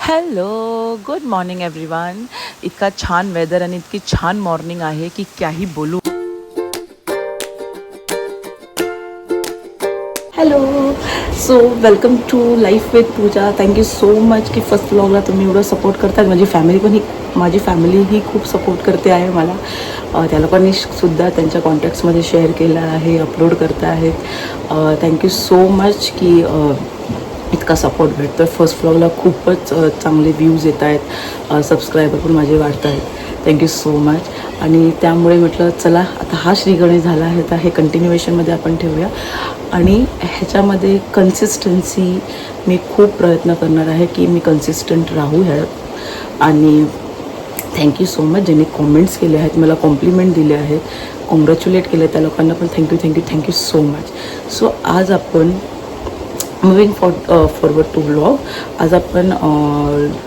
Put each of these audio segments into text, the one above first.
Hello, good morning everyone. इतका छान weather आणि इतकी छान मॉर्निंग आहे की काही बोलू. Hello, so welcome to life with Pooja. Thank you so much की फर्स्ट व्लॉगला तुम्ही एवढं सपोर्ट करतात. माझी फॅमिली ही खूप सपोर्ट करते आहे मला. त्या लोकांनी सुद्धा त्यांच्या कॉन्टॅक्ट्समध्ये शेअर केलं आहे, अपलोड करत आहेत. थँक्यू सो मच की इतका सपोर्ट भेटतो आहे. फर्स्ट व्लॉगला खूपच चांगले व्ह्यूज येत आहेत, सबस्क्रायबर पण माझे वाढत आहेत. Thank you so much. आणि त्यामुळे म्हटलं चला आता हा श्री गणेश झाला आहे तर हे कंटिन्युएशनमध्ये आपण ठेवूया. आणि ह्याच्यामध्ये कन्सिस्टन्सी मी खूप प्रयत्न करणार आहे की मी कन्सिस्टंट राहू ह्यात. आणि थँक्यू सो मच ज्यांनी कॉमेंट्स केले आहेत, मला कॉम्प्लिमेंट दिले आहेत, कॉंग्रॅच्युलेट केले, त्या लोकांना पण थँक्यू सो मच. सो आज आपण मुव्हिंग फॉरवर्ड टू व्लॉग. आज आपण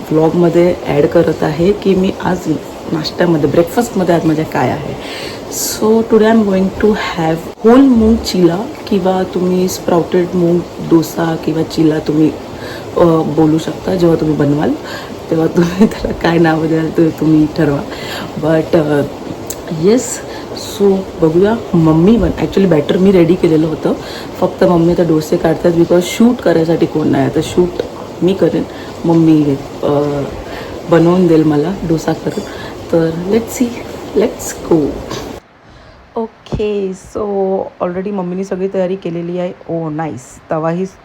व्लॉगमध्ये ॲड करत आहे की मी आज नाश्त्यामध्ये ब्रेकफास्टमध्ये आज माझ्या काय आहे. So today I am going to have whole moong chilla किंवा तुम्ही स्प्राउटेड मूग डोसा किंवा चिला तुम्ही बोलू शकता. जेव्हा तुम्ही बनवाल तेव्हा तुम्ही त्याला काय नाव द्याल ते तुम्ही ठरवा. बट येस, सो बघूया. मम्मी ॲक्च्युली बॅटर मी रेडी केलेलं होतं, फक्त मम्मी आता डोसे काढतात बिकॉज शूट करायसाठी कोण नाही. आता शूट मी करेन, मम्मी बनवून देईल मला डोसा करून. तर let's go. Okay, so already मम्मीनी सगळी तयारी केलेली आहे. ओ नाईस.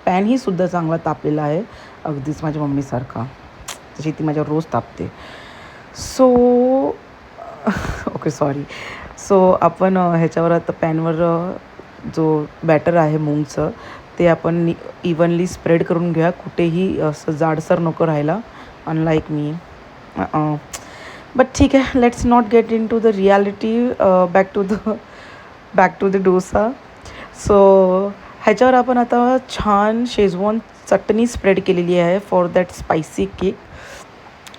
पॅनही सुद्धा चांगला तापलेला आहे, अगदीच माझ्या मम्मीसारखा, जशी ती माझ्यावर रोज तापते. So okay, sorry. सो आपण ह्याच्यावर आता पॅनवर जो बॅटर आहे मूगचं ते आपण इव्हनली स्प्रेड करून घेऊया. कुठेही असं जाडसर नको राहायला, अनलाईक मी. बट ठीक आहे, let's not get into the reality. Back to the dosa. So ह्याच्यावर आपण आता छान शेजवान चटणी स्प्रेड केलेली आहे फॉर दॅट स्पायसी केक.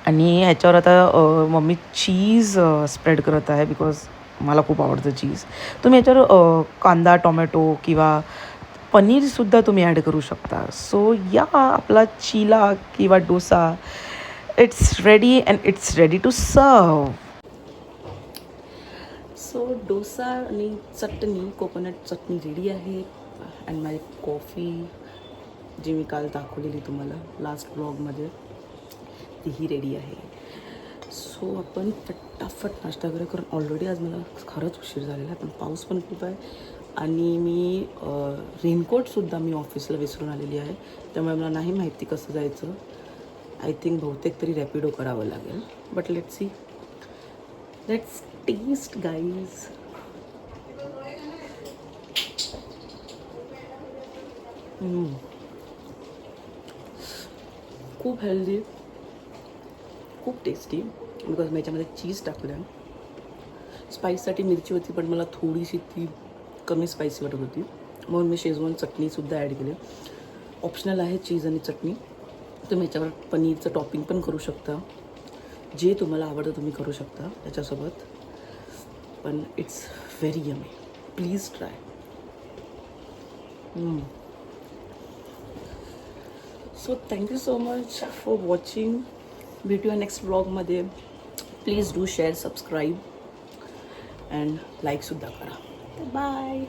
आणि ह्याच्यावर आता मम्मी चीज स्प्रेड करत आहे बिकॉज मला खूप आवडतं चीज. तुम्ही ह्याच्यावर कांदा, टोमॅटो किंवा पनीरसुद्धा तुम्ही ॲड करू शकता. सो या आपला चिला किंवा dosa it's ready and it's ready to serve. So dosa आणि चटणी, कोकोनट चटणी रेडी आहे. अँड माझी कॉफी जी मी काल दाखवलेली तुम्हाला लास्ट ब्लॉगमध्ये तीही रेडी आहे. सो आपण फटाफट नाश्ता करूया, कारण ऑलरेडी आज मला खरंच उशीर झालेला आहे. पण पाऊस पण खूप आहे आणि मी रेनकोटसुद्धा मी ऑफिसला विसरून आलेली आहे. त्यामुळे मला नाही माहिती कसं जायचं. आय थिंक बहुतेक तरी रॅपिडो करावं लागेल. But let's taste guys. खूप हेल्दी, खूप टेस्टी. बिकॉज मी याच्यामध्ये चीज टाकलं. स्पाईससाठी मिरची होती पण मला थोडीशी ती कमी स्पायसी वाटत होती, म्हणून मी शेजवान चटणीसुद्धा ॲड केली. ऑप्शनल आहे चीज आणि चटणी. तुम्ही याच्यावर पनीरचं टॉपिंग पण करू शकता, जे तुम्हाला आवडतं तुम्ही करू शकता त्याच्यासोबत. पण it's very yummy. Please try. So thank you so much for watching. भेटूया नेक्स्ट व्लॉगमध्ये. Please do share, subscribe and लाईकसुद्धा करा. बाय.